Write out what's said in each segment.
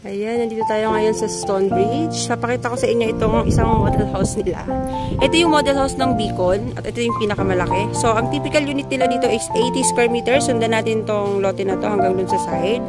Ayan, nandito tayo ngayon sa Stonebridge. Papakita ko sa inyo itong isang model house nila. Ito yung model house ng Beacon at ito yung pinakamalaki. So, ang typical unit nila dito is 80 square meters. Sundan natin tong lote na to hanggang dun sa side.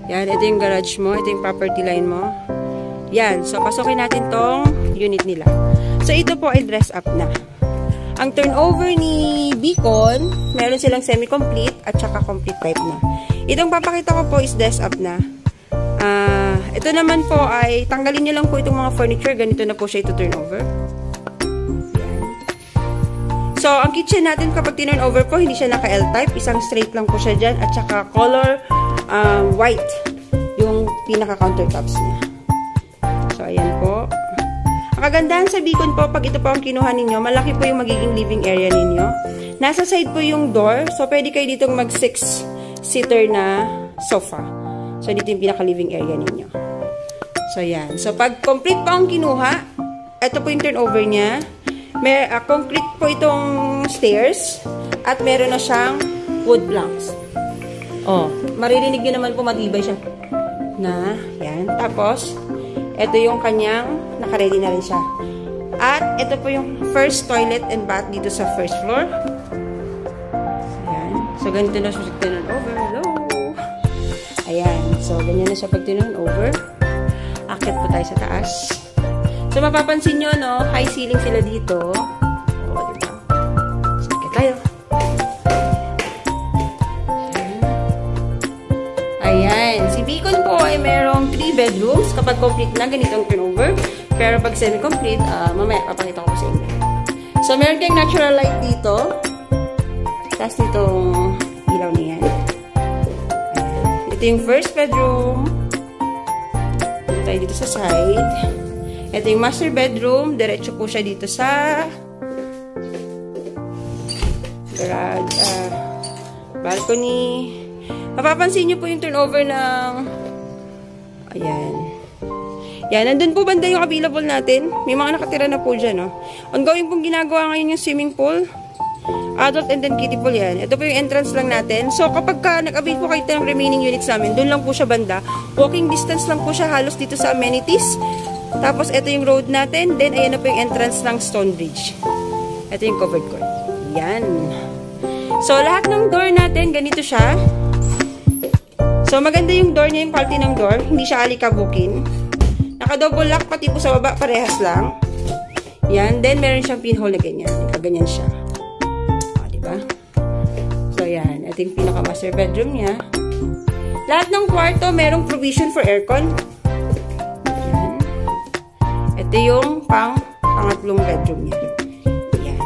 Yan, ito yung garage mo. Ito yung property line mo. Yan, so pasokin natin tong unit nila. So, ito po ay dress up na. Ang turnover ni Beacon, meron silang semi-complete at saka complete type na. Itong papakita ko po is dress up na. Ito naman po ay tanggalin nyo lang po itong mga furniture. Ganito na po siya ito turnover. So, ang kitchen natin kapag tinurn over po, hindi siya naka L-type. Isang straight lang po siya dyan. At saka color white yung pinaka-countertops niya. So, ayan po. Ang kagandahan sa Beacon po, pag ito po ang kinuha ninyo, malaki po yung magiging living area ninyo. Nasa side po yung door. So, pwede kayo ditong mag 6-seater na sofa. So, dito yung pinaka-living area ninyo. So, yan. So, pag complete po ang kinuha, ito po yung turnover niya. May concrete po itong stairs. At meron na siyang wood planks. Oh, maririnig nyo naman po matibay siya. Na, yan. Tapos, ito yung kanyang naka-ready na rin siya. At, ito po yung first toilet and bath dito sa first floor. Yan. So, ganito na siya turn over. Hello! Ayan. So, ganyan na siya pag tinurn over. Akit po tayo sa taas. So, mapapansin nyo, no? High ceiling sila dito. O, diba? So, akit tayo. Ayan. Si Beacon po ay merong 3 bedrooms. Kapag complete na, ganitong turnover. Pero pag semi-complete, mamaya, papakita ko sa inyo. So, meron kayong natural light dito. Tapos ditong ilaw na yan. Ito yung first bedroom. Ito tayo dito sa side. Ito yung master bedroom. Diretso po siya dito sa garage, balcony. Mapapansin nyo po yung turnover ng ayan. Yan, nandun po banda yung available natin. May mga nakatira na po dyan, no? Ongoing pong ginagawa ngayon yung swimming pool. Adult and then kiddie pool yan. Ito po yung entrance lang natin. So, kapag nag-avail po kayo ng remaining units namin, doon lang po siya banda. Walking distance lang po siya halos dito sa amenities. Tapos, ito yung road natin. Then, ayan na po yung entrance ng Stonebridge. Ito yung covered court. Yan. So, lahat ng door natin, ganito siya. So, maganda yung door niya, yung quality ng door. Hindi siya alikabukin. Naka-double lock, pati po sa baba, parehas lang. Yan. Then, meron siyang pinhole na ganyan. Ganyan siya. So, yan. Ito yung pinaka-master bedroom niya. Lahat ng kwarto, merong provision for aircon. Yan. Ito yung pangatlong bedroom niya. Yan.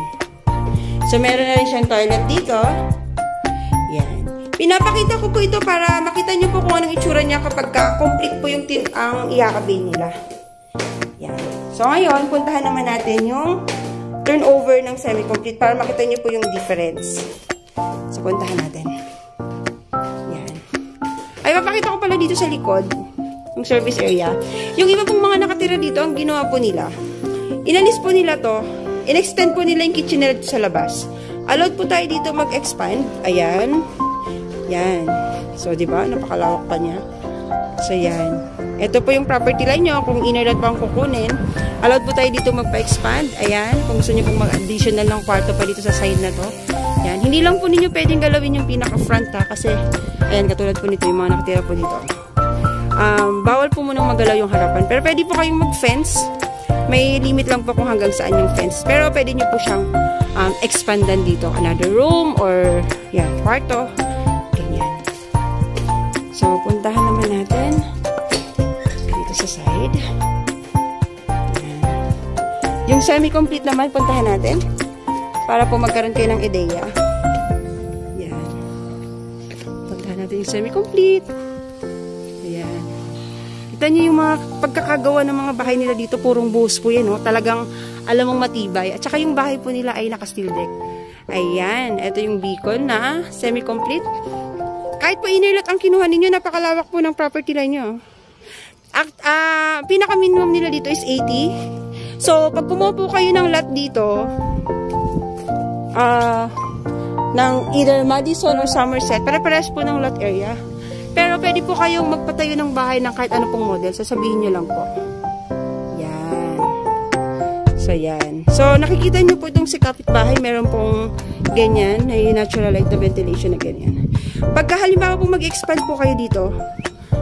So, meron na rin siyang toilet dito. Yan. Pinapakita ko po ito para makita nyo po kung anong itsura niya kapag complete po yung ang iakabin nila. Yan. So, ngayon, puntahan naman natin yung turnover ng semi-complete para makita nyo po yung difference. So, puntahan natin. Yan. Ay, papakita ko pala dito sa likod, yung service area. Yung iba pong mga nakatira dito, ang ginawa po nila, inalis po nila to, in-extend po nila yung kitchen nila dito sa labas. Allowed po tayo dito mag-expand. Ayan. Yan. So, diba? Napakalawak pa niya. So, yan. Ito po yung property line nyo. Kung inner lot pa ang kukunin, allowed po tayo dito magpa-expand. Ayan. Kung gusto nyo pong mag-additional ng kwarto pa dito sa side na to. Yan. Hindi lang po ninyo pwedeng galawin yung pinaka-front ha. Kasi, ayan, katulad po nito, yung mga nakatira po dito. Bawal po munang magalaw yung harapan. Pero pwede po kayong mag-fence. May limit lang po kung hanggang saan yung fence. Pero pwede nyo po siyang expandan dito. Another room or, yan, kwarto. Ganyan. So, puntahan naman natin dito sa side. Yan. Yung semi-complete naman, puntahan natin. Para po magkaroon kayo ng ideya. Yan. Puntahan natin yung semi-complete. Ayan. Kita nyo yung mga pagkakagawa ng mga bahay nila dito. Purong buhos po yan. No? Talagang alam mong matibay. At saka yung bahay po nila ay naka-steel deck. Ayan. Ito yung Beacon na semi-complete. Kahit po inner lot ang kinuha ninyo, napakalawak po ng property line nyo. Pinaka-minimum nila dito is 80. So, pag kumuha po kayo ng lot dito, ng either Madison or Somerset, pare-pares po ng lot area. Pero pwede po kayong magpatayo ng bahay ng kahit ano pong model. Sasabihin nyo lang po. Yan. So, yan. So, nakikita nyo po itong si kapitbahay. Meron pong ganyan. Na natural light na ventilation na ganyan. Pagka halimbawa po mag-expand po kayo dito,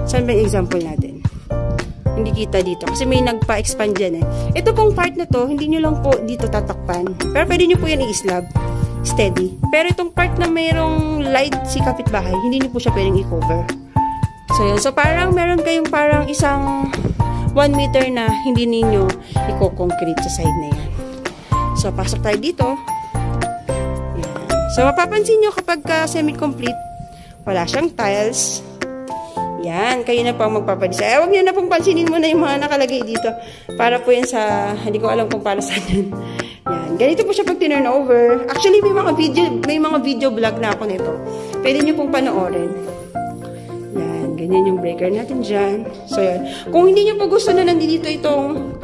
saan ba yung example natin? Hindi kita dito. Kasi may nagpa-expand dyan eh. Ito pong part na to, hindi nyo lang po dito tatakpan. Pero pwede nyo po yan i-slab. Steady. Pero itong part na mayroong light si kapitbahay, hindi nyo po siya pwedeng i-cover. So yun. So parang meron kayong parang isang 1 meter na hindi ninyo i-concrete sa side na yan. So pasok tayo dito. Yan. So mapapansin nyo kapag semi-complete, wala siyang tiles. Yan, kayo na po ang magpapadesign. Huwag nyo na pong pansinin mo na yung mga nakalagay dito. Para po yan sa, hindi ko alam kung para saan yun. Yan, ganito po siya pag tinurn over. Actually, may mga video vlog na ako nito. Pwede nyo pong panoorin. Yan, ganyan yung breaker natin dyan. So, yan. Kung hindi nyo po gusto na nandito itong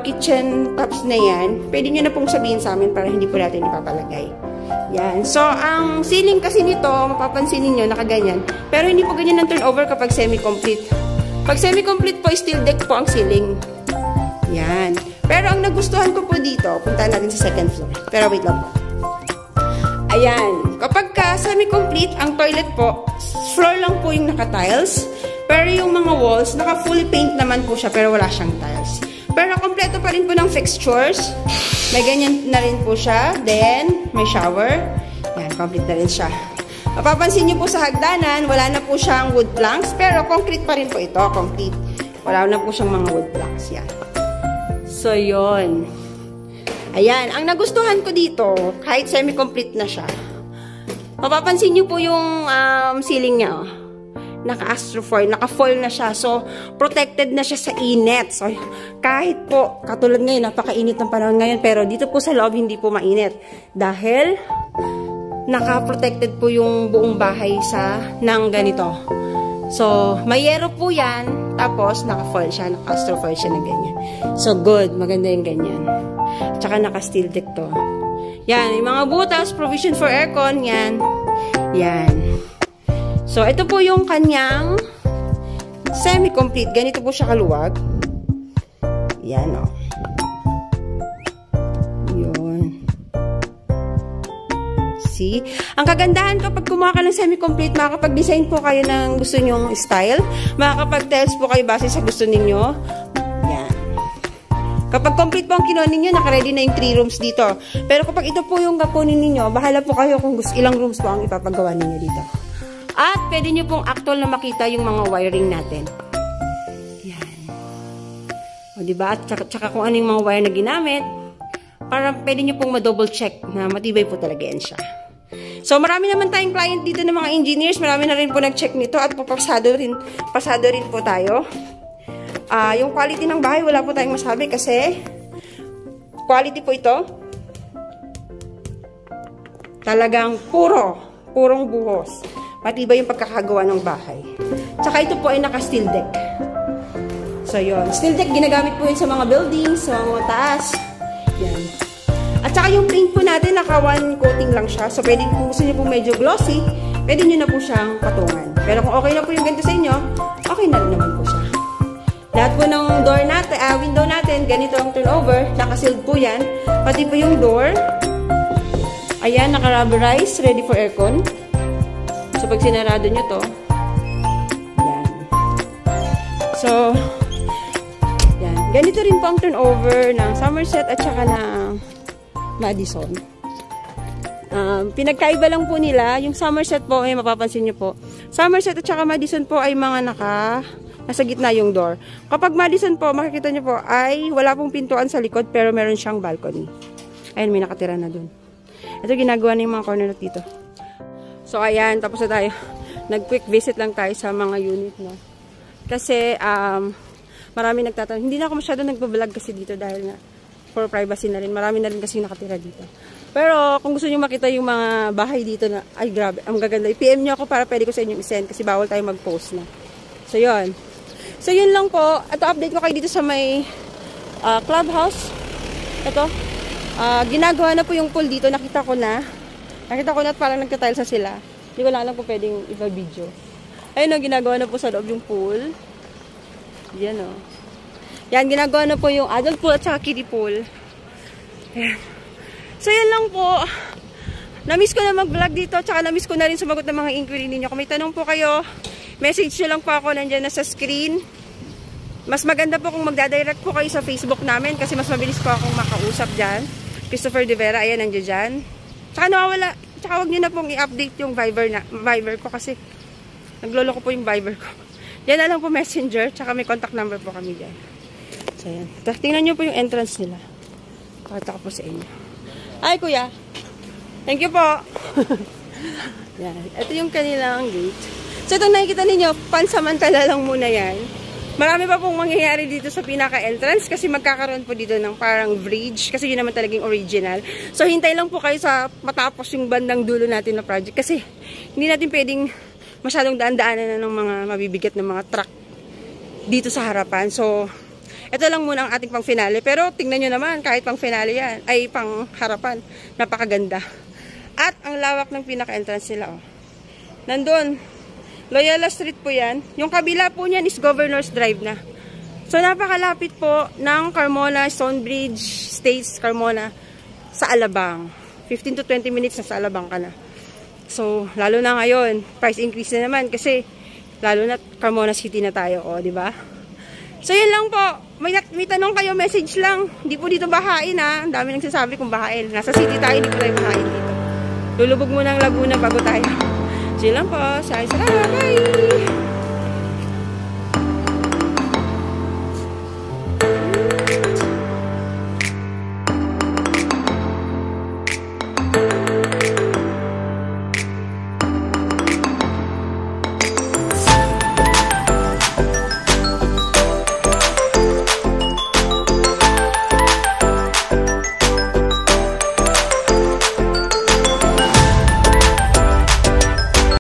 kitchen tops na yan, pwede nyo na pong sabihin sa amin para hindi po natin ipapalagay. Yan. So, ang ceiling kasi nito, mapapansin niyo nakaganyan. Pero hindi po ganyan ang turnover kapag semi-complete. Pag semi-complete po, steel deck po ang ceiling. Yan. Pero ang nagustuhan ko po dito, punta natin sa second floor. Pero wait lang po. Ayan. Kapag semi-complete, ang toilet po, floor lang po yung naka-tiles. Pero yung mga walls, naka-fully paint naman po siya, pero wala siyang tiles. Pero kompleto pa rin po ng fixtures. May ganyan na rin po siya. Then, may shower. Yan, complete na rin siya. Mapapansin niyo po sa hagdanan, wala na po siyang wood planks. Pero concrete pa rin po ito. Complete. Wala na po siyang mga wood planks. Yan. So, yun. Ayan. Ang nagustuhan ko dito, kahit semi-complete na siya, mapapansin niyo po yung ceiling niya. Oh. Naka-astrofoil, naka-foil na siya. So, protected na siya sa init. So, kahit po, katulad ngayon, napakainit ng panahon ngayon, pero dito po sa loob, hindi po mainit. Dahil, naka-protected po yung buong bahay ng ganito. So, may yero po yan, tapos, naka-foil siya, naka-astrofoil siya na ganyan. So, good. Maganda yung ganyan. Tsaka, naka-steel deck to. Yan, yung mga butas, provision for aircon, yan. Yan. So, ito po yung kanyang semi-complete. Ganito po siya kaluwag. Yan, o. Yun. See? Ang kagandahan kapag kumuha ka ng semi-complete, makakapag-design po kayo ng gusto nyong style. Makakapag-tiles po kayo base sa gusto ninyo. Yan. Kapag complete po ang kinuha ninyo, naka-ready na yung 3 rooms dito. Pero kapag ito po yung kapunin ninyo, bahala po kayo kung ilang rooms po ang ipapagawa ninyo dito. At pwede nyo pong actual na makita yung mga wiring natin. Yan. O diba? At tsaka kung ano yung mga wire na ginamit, para pwede nyo pong ma-double check na matibay po talaga yan siya. So marami naman tayong client dito ng mga engineers. Marami na rin po nag-check nito at pasado rin po tayo. Yung quality ng bahay, wala po tayong masabi kasi quality po ito. Talagang purong buhos. Matibay yung pagkakagawa ng bahay. Tsaka ito po ay naka-steel deck. So, yun. Steel deck, ginagamit po yun sa mga buildings, sa mga taas. Yan. At saka yung paint po natin, naka-one coating lang siya. So, pwede kung gusto nyo po medyo glossy, pwede nyo na po siyang patungan. Pero kung okay na po yung ganito sa inyo, okay na rin naman po siya. Lahat po ng door natin, window natin, ganito ang turnover. Naka-sealed po yan. Pati po yung door. Ayan, naka-rubberize, ready for aircon. So, pag sinarado nyo to, yan. So, yan. Ganito rin po ang turnover ng Somerset at saka ng Madison. Pinagkaiba lang po nila. Yung Somerset po, mapapansin nyo po. Somerset at saka Madison po ay mga nasa gitna yung door. Kapag Madison po, makikita nyo po, ay wala pong pintuan sa likod pero meron siyang balcony. Ayun, may nakatira na dun. Ito, ginagawa na yung mga corner dito. So, ayan, tapos na tayo. Nag-quick visit lang tayo sa mga unit, no? Kasi, marami nagtatanong. Hindi na ako masyado nagbablog kasi dito dahil nga, for privacy na rin. Marami na rin kasi nakatira dito. Pero, kung gusto nyo makita yung mga bahay dito na, ay, grabe, ang gaganda. I-PM nyo ako para pwede ko sa inyo i-send kasi bawal tayo mag-post na. So, yun. So, yun lang po. Ito, update ko kayo dito sa may clubhouse. Ito. Ginagawa na po yung pool dito. Nakita ko na at parang nagka-tiles na sila. Hindi ko lang alam kung pwedeng i-video. Ayun o, ginagawa na po sa loob yung pool. Yan o. Yan, ginagawa na po yung adult pool at saka kiddie pool. Ayan. So, yan lang po. Na-miss ko na mag-vlog dito, tsaka na-miss ko na rin sumagot ng mga inquiry ninyo. Kung may tanong po kayo, message nyo lang po ako, nandyan na sa screen. Mas maganda po kung magdadirect po kayo sa Facebook namin kasi mas mabilis po akong makausap dyan. Christopher De Vera, ayan, nandiyan dyan. Tsaka nawawala, tsaka huwag nyo na pong i-update yung Viber ko kasi naglolo ko po yung Viber ko. Yan na lang po Messenger, tsaka may contact number po kami dyan. So, ayan. Tingnan nyo po yung entrance nila. Pakita ko po sa inyo. Ay, kuya. Thank you po. Yan. Ito yung kanilang gate. So, itong nakikita ninyo, pansamantala lang muna yan. Marami pa pong mangyayari dito sa pinaka-entrance kasi magkakaroon po dito ng parang bridge kasi yun naman talagang original. So, hintay lang po kayo sa matapos yung bandang dulo natin na project kasi hindi natin pwedeng masyadong daan-daanan na ng mga mabibigat na mga truck dito sa harapan. So, ito lang muna ang ating pang finale. Pero, tingnan nyo naman, kahit pang finale yan, ay pang harapan, napakaganda. At, ang lawak ng pinaka-entrance nila, oh. Nandun, Loyola Street po yan. Yung kabila po niyan is Governor's Drive na. So, napakalapit po ng Carmona, Stonebridge, States, Carmona, sa Alabang. 15 to 20 minutes na sa Alabang ka na. So, lalo na ngayon, price increase na naman kasi lalo na Carmona City na tayo, o, di ba? So, yun lang po. May tanong kayo, message lang. Hindi po dito bahain, ha. Ang dami nagsasabi kung bahain. Nasa city tayo, hindi po tayo bahain dito. Lulubog muna ang Laguna bago tayo. So, yun lang po. Salamat. Bye!